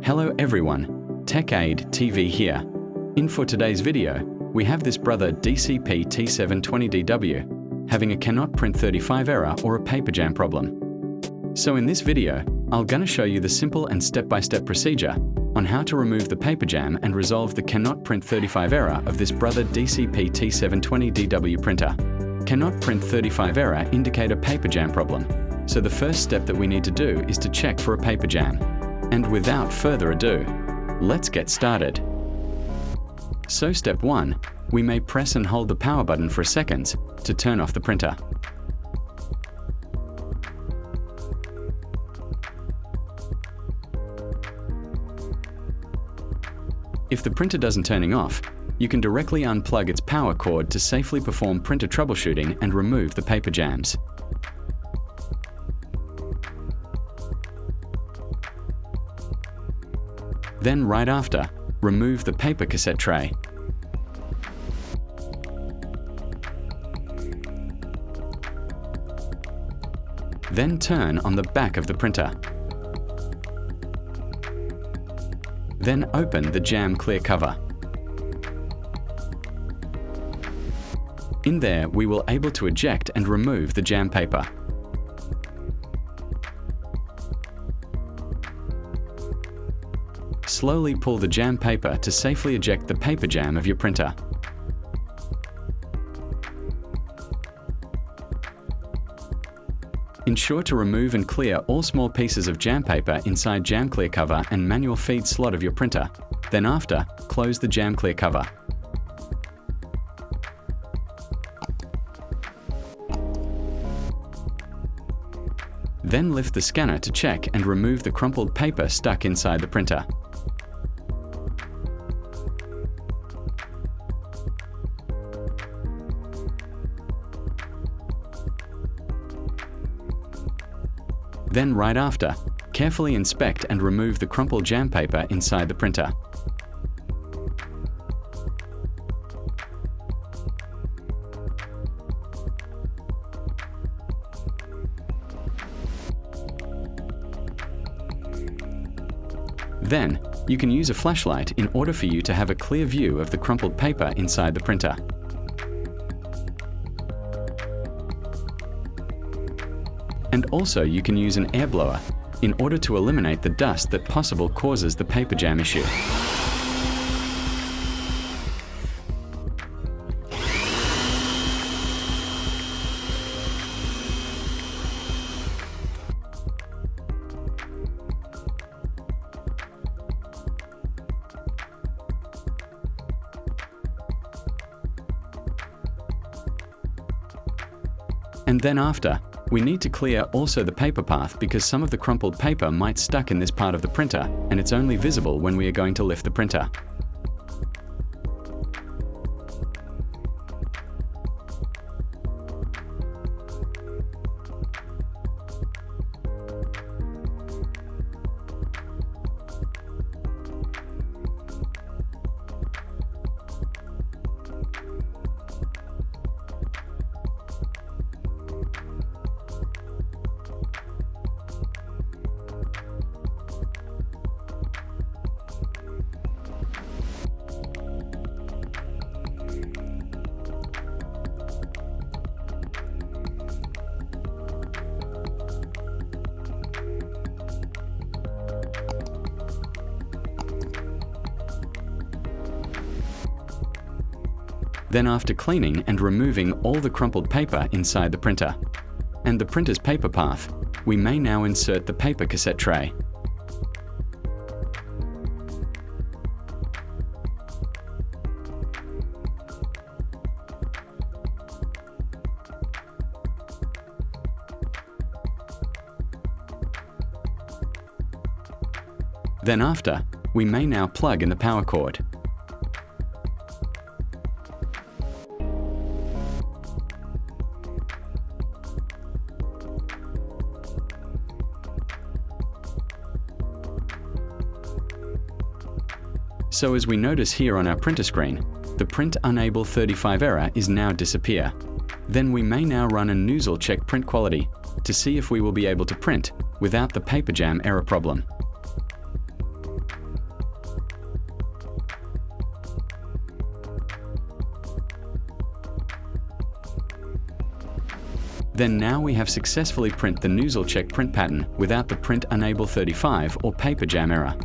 Hello everyone, Tech Aid TV here. In for today's video, we have this brother DCP T720DW having a cannot print 35 error or a paper jam problem. So in this video, I'm gonna show you the simple and step-by-step procedure on how to remove the paper jam and resolve the cannot print 35 error of this brother DCP T720DW printer. Cannot print 35 error indicate a paper jam problem. So the first step that we need to do is to check for a paper jam. And without further ado, let's get started. So step 1, we may press and hold the power button for a second to turn off the printer. If the printer doesn't turning off, you can directly unplug its power cord to safely perform printer troubleshooting and remove the paper jams. Then right after, remove the paper cassette tray. Then turn on the back of the printer. Then open the jam clear cover. In there, we will able to eject and remove the jam paper. Slowly pull the jam paper to safely eject the paper jam of your printer. Ensure to remove and clear all small pieces of jam paper inside jam clear cover and manual feed slot of your printer. Then after, close the jam clear cover. Then lift the scanner to check and remove the crumpled paper stuck inside the printer. Then right after, carefully inspect and remove the crumpled jam paper inside the printer. Then, you can use a flashlight in order for you to have a clear view of the crumpled paper inside the printer. And also you can use an air blower in order to eliminate the dust that possibly causes the paper jam issue. And then after, we need to clear also the paper path because some of the crumpled paper might stuck in this part of the printer and it's only visible when we are going to lift the printer. Then after cleaning and removing all the crumpled paper inside the printer and the printer's paper path, we may now insert the paper cassette tray. Then after, we may now plug in the power cord. So as we notice here on our printer screen, the print unable 35 error is now disappear. Then we may now run a nozzle check print quality to see if we will be able to print without the paper jam error problem. Then now we have successfully print the nozzle check print pattern without the print unable 35 or paper jam error.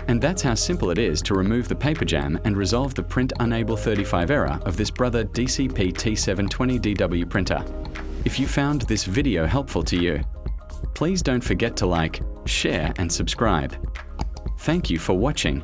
And that's how simple it is to remove the paper jam and resolve the print unable 35 error of this Brother DCP T720DW printer. If you found this video helpful to you, please don't forget to like, share and subscribe. Thank you for watching.